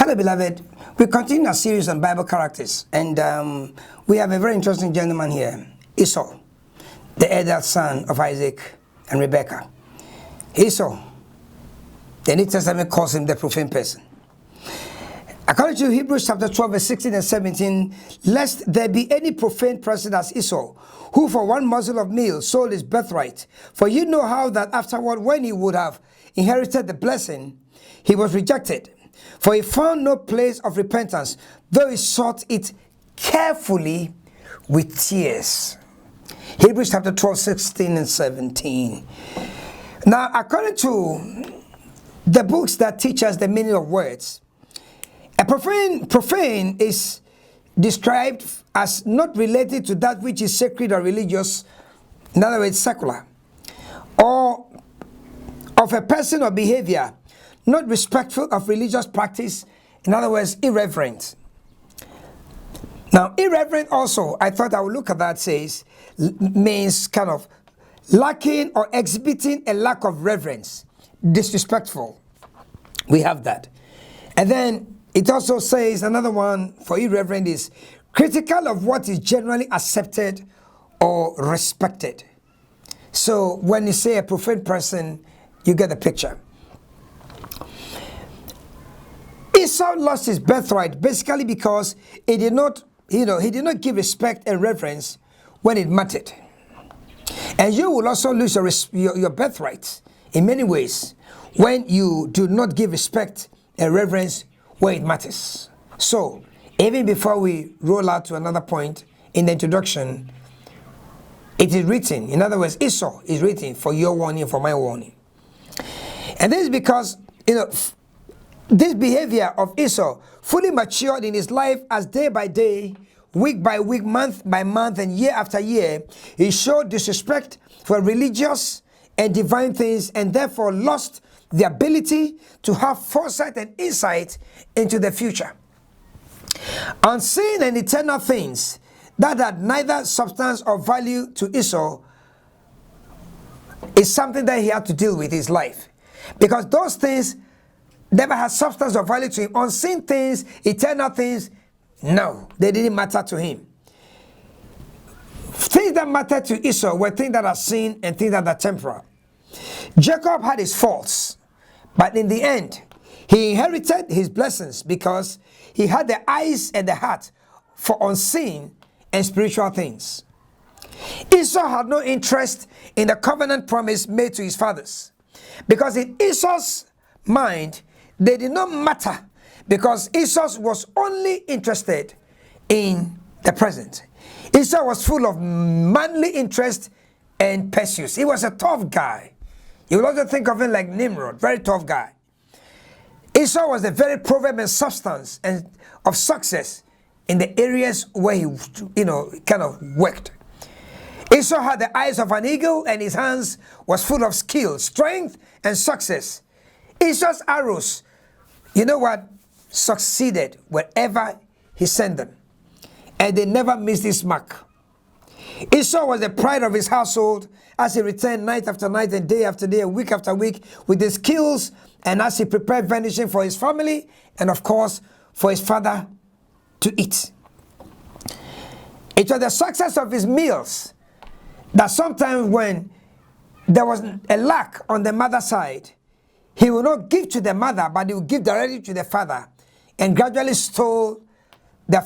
Father beloved, we continue our series on Bible characters, and we have a very interesting gentleman here, Esau, the elder son of Isaac and Rebekah. Esau, the New Testament calls him the profane person. According to Hebrews chapter 12, verse 16 and 17, lest there be any profane person as Esau, who for one morsel of meal sold his birthright. For you know how that afterward, when he would have inherited the blessing, he was rejected. For he found no place of repentance, though he sought it carefully with tears. Hebrews chapter 12, 16 and 17. Now, according to the books that teach us the meaning of words, a profane is described as not related to that which is sacred or religious, in other words, secular, or of a person or behavior not respectful of religious practice, in other words, irreverent. Now, irreverent also, I thought I would look at that, says, means kind of lacking or exhibiting a lack of reverence, disrespectful. We have that. And then it also says another one for irreverent is critical of what is generally accepted or respected. So when you say a profane person, you get the picture. Esau lost his birthright basically because he did not give respect and reverence when it mattered. And you will also lose your birthright in many ways when you do not give respect and reverence where it matters. So, even before we roll out to another point in the introduction, it is written, in other words, Esau is written for your warning, for my warning. And this is because, this behavior of Esau fully matured in his life as day by day, week by week, month by month, and year after year, he showed disrespect for religious and divine things and therefore lost the ability to have foresight and insight into the future. Unseen and eternal things that had neither substance or value to Esau is something that he had to deal with in his life. Because those things never had substance or value to him. Unseen things, eternal things, no, they didn't matter to him. Things that mattered to Esau were things that are seen and things that are temporal. Jacob had his faults, but in the end, he inherited his blessings because he had the eyes and the heart for unseen and spiritual things. Esau had no interest in the covenant promise made to his fathers, because in Esau's mind, they did not matter, because Esau was only interested in the present. Esau was full of manly interest and pursuits. He was a tough guy. You will also think of him like Nimrod, very tough guy. Esau was a very proverb and substance and of success in the areas where he, kind of worked. Esau had the eyes of an eagle, and his hands was full of skill, strength, and success. Esau's arrows, succeeded wherever he sent them, and they never missed his mark. Esau was the pride of his household as he returned night after night and day after day and week after week with his skills, and as he prepared venison for his family and, of course, for his father to eat. It was the success of his meals that sometimes when there was a lack on the mother's side, he would not give to the mother, but he would give directly to the father, and gradually stole the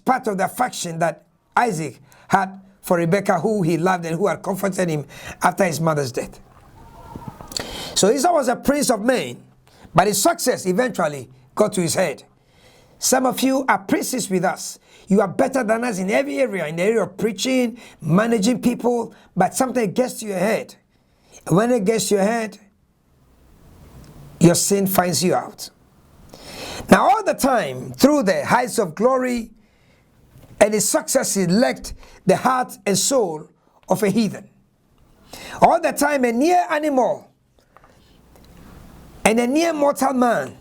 part of the affection that Isaac had for Rebekah, who he loved and who had comforted him after his mother's death. So Esau was a prince of men, but his success eventually got to his head. Some of you are princes with us. You are better than us in every area, in the area of preaching, managing people, but something gets to your head. And when it gets to your head, your sin finds you out. Now, all the time, through the heights of glory and his success, he left the heart and soul of a heathen. All the time, a near animal and a near mortal man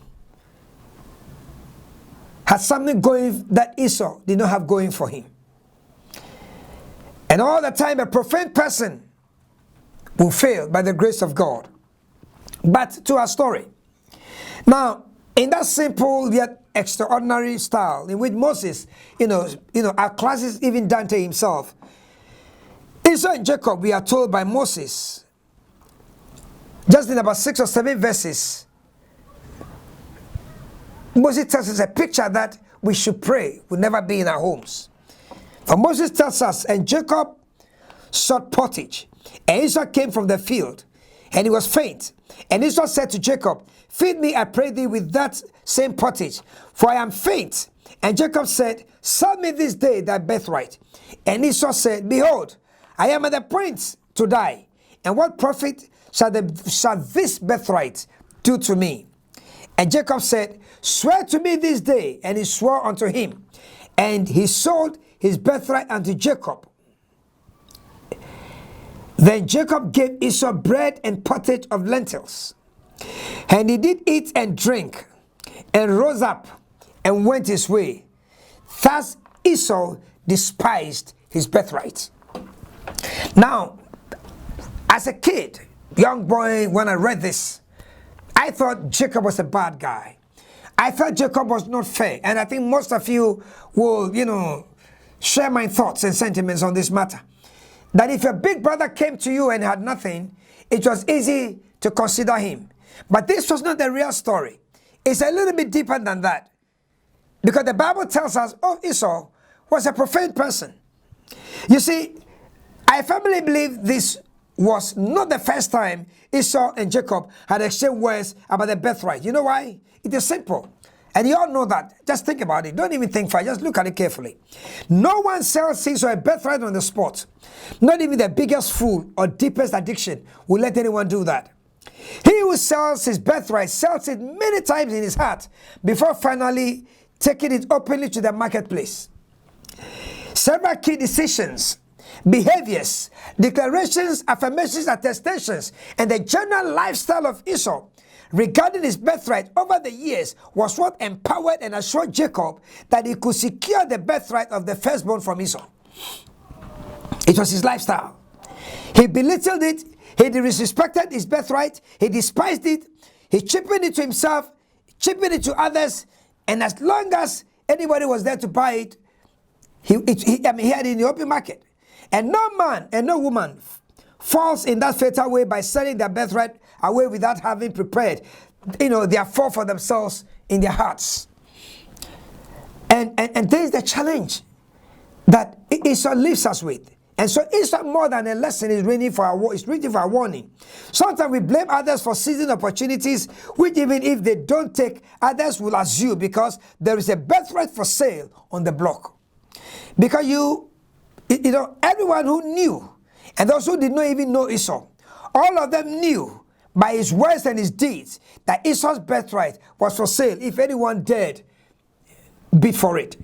had something going that Esau did not have going for him. And all the time, a profane person will fail by the grace of God. But to our story. Now, in that simple yet extraordinary style in which Moses, our classes, even Dante himself, Esau and Jacob, we are told by Moses, just in about 6 or 7 verses, Moses tells us a picture that we should pray will never be in our homes. For Moses tells us, and Jacob sought pottage, and Esau came from the field, and he was faint. And Esau said to Jacob, feed me, I pray thee, with that same pottage, for I am faint. And Jacob said, sell me this day thy birthright. And Esau said, behold, I am at the point to die, and what profit shall this birthright do to me? And Jacob said, swear to me this day. And he swore unto him, and he sold his birthright unto Jacob. Then Jacob gave Esau bread and pottage of lentils, and he did eat and drink, and rose up and went his way. Thus Esau despised his birthright. Now, as a kid, young boy, when I read this, I thought Jacob was a bad guy. I felt Jacob was not fair. And I think most of you will, share my thoughts and sentiments on this matter. That if your big brother came to you and had nothing, it was easy to consider him. But this was not the real story. It's a little bit deeper than that. Because the Bible tells us, Esau was a profane person. You see, I firmly believe this was not the first time Esau and Jacob had exchanged words about the birthright. You know why? It is simple. And you all know that. Just think about it. Don't even think for it. Just look at it carefully. No one sells his or a birthright on the spot. Not even the biggest fool or deepest addiction will let anyone do that. He who sells his birthright sells it many times in his heart before finally taking it openly to the marketplace. Several key decisions, behaviors, declarations, affirmations, attestations, and the general lifestyle of Esau regarding his birthright over the years was what empowered and assured Jacob that he could secure the birthright of the firstborn from Esau. It was his lifestyle. He belittled it, he disrespected his birthright, he despised it, he cheapened it to himself, cheapened it to others, and as long as anybody was there to buy it, he had it in the open market. And no man and no woman falls in that fatal way by selling their birthright away without having prepared, their fall for themselves in their hearts. And there is the challenge that Esau leaves us with. And so Esau, more than a lesson, is written for our warning. Sometimes we blame others for seizing opportunities, which even if they don't take, others will assume because there is a birthright for sale on the block. Because everyone who knew, and those who did not even know Esau, all of them knew by his words and his deeds that Esau's birthright was for sale if anyone dared bid for it.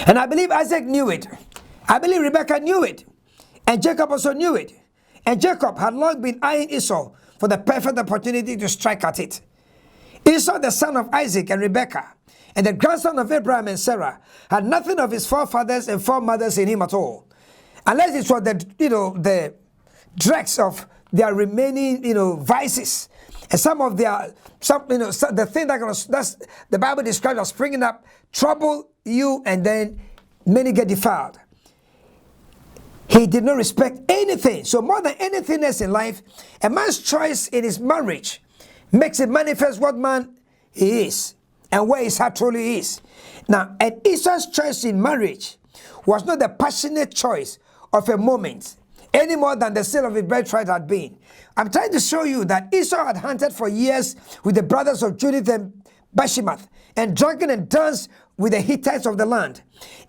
And I believe Isaac knew it. I believe Rebekah knew it. And Jacob also knew it. And Jacob had long been eyeing Esau for the perfect opportunity to strike at it. Esau, the son of Isaac and Rebekah, and the grandson of Abraham and Sarah, had nothing of his forefathers and foremothers in him at all. Unless it was the dregs of their remaining, vices. And the thing that's the Bible describes as springing up, trouble you, and then many get defiled. He did not respect anything. So more than anything else in life, a man's choice in his marriage makes it manifest what man he is and where his heart truly is. Now, and Esau's choice in marriage was not the passionate choice of a moment, any more than the sale of his birthright had been. I'm trying to show you that Esau had hunted for years with the brothers of Judith and Bashemath, and drunken and danced with the Hittites of the land.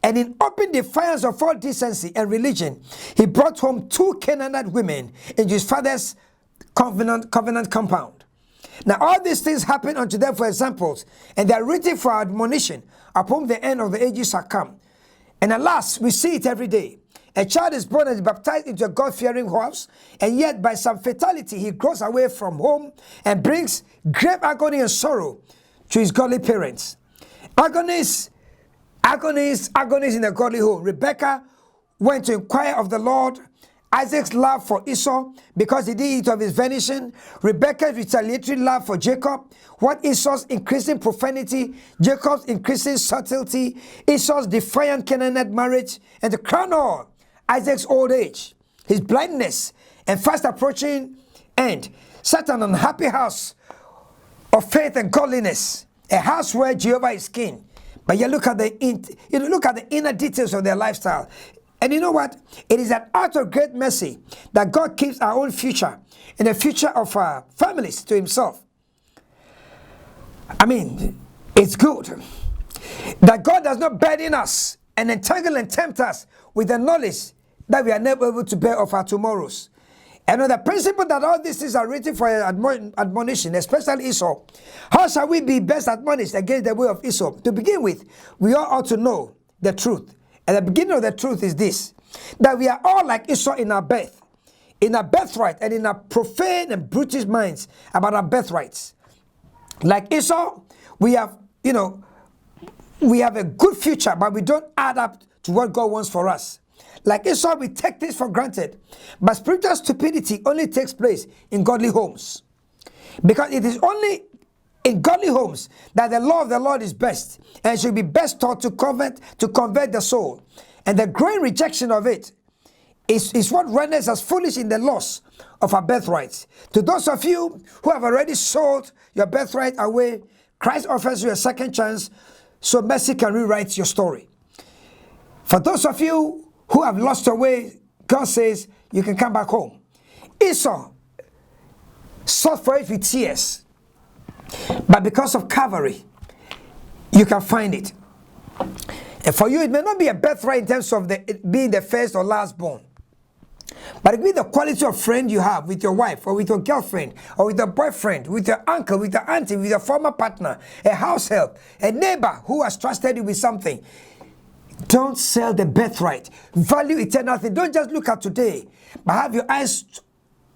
And in open defiance of all decency and religion, he brought home 2 Canaanite women into his father's covenant compound. Now all these things happen unto them for examples, and they are written for our admonition, upon the end of the ages shall come. And alas, we see it every day. A child is born and is baptized into a God-fearing house, and yet by some fatality he grows away from home and brings great agony and sorrow to his godly parents. Agonies in a godly home. Rebekah went to inquire of the Lord Isaac's love for Esau because he did eat of his venison, Rebekah's retaliatory love for Jacob, what Esau's increasing profanity, Jacob's increasing subtlety, Esau's defiant Canaanite marriage, and to crown all, Isaac's old age, his blindness, and fast approaching end, set an unhappy house of faith and godliness, a house where Jehovah is king. But you look at the inner details of their lifestyle. And you know what? It is an act of great mercy that God keeps our own future and the future of our families to himself. I mean, it's good that God does not burden us and entangle and tempt us with the knowledge that we are never able to bear of our tomorrows. And on the principle that all these things are written for admonition, especially Esau, how shall we be best admonished against the way of Esau? To begin with, we all ought to know the truth. And the beginning of the truth is this, that we are all like Esau in our birth, in our birthright, and in our profane and brutish minds about our birthrights. Like Esau, we have a good future, but we don't add up to what God wants for us. Like Esau, we take this for granted. But spiritual stupidity only takes place in godly homes. Because it is only in godly homes that the law of the Lord is best and should be best taught to convert the soul. And the growing rejection of it is what renders us foolish in the loss of our birthrights. To those of you who have already sold your birthright away, Christ offers you a second chance so mercy can rewrite your story. For those of you who have lost your way, God says you can come back home. Esau sought for it with tears, but because of Calvary, you can find it. And for you, it may not be a birthright in terms of being the first or last born, but it will be the quality of friend you have with your wife or with your girlfriend or with your boyfriend, with your uncle, with your auntie, with your former partner, a house help, a neighbor who has trusted you with something. Don't sell the birthright. Value eternal thing. Don't just look at today, but have your eyes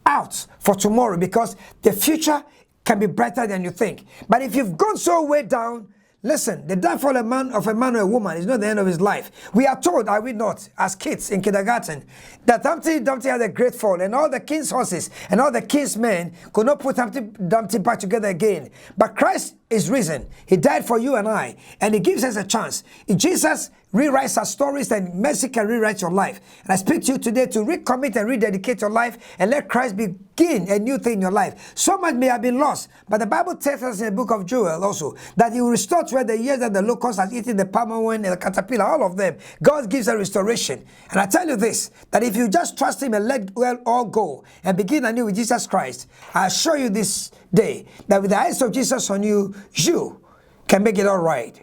out for tomorrow, because the future can be brighter than you think. But if you've gone so way down, listen, the downfall of a man or a woman is not the end of his life. We are told, are we not, as kids in kindergarten, that Humpty Dumpty had a great fall, and all the king's horses and all the king's men could not put Humpty Dumpty back together again. But Christ is risen. He died for you and I, and he gives us a chance. If Jesus rewrites our stories, then mercy can rewrite your life. And I speak to you today to recommit and rededicate your life and let Christ begin a new thing in your life. So much may have been lost, but the Bible tells us in the book of Joel also that he will restore to where the years that the locust has eaten, the palmer worm and the caterpillar, all of them. God gives a restoration. And I tell you this, that if you just trust him and let all go and begin anew with Jesus Christ, I assure you this day that with the eyes of Jesus on you, you can make it all right.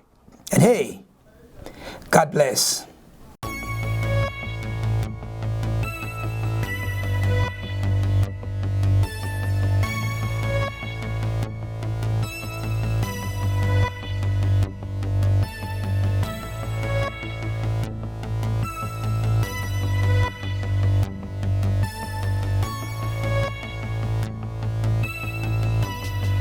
And hey, God bless.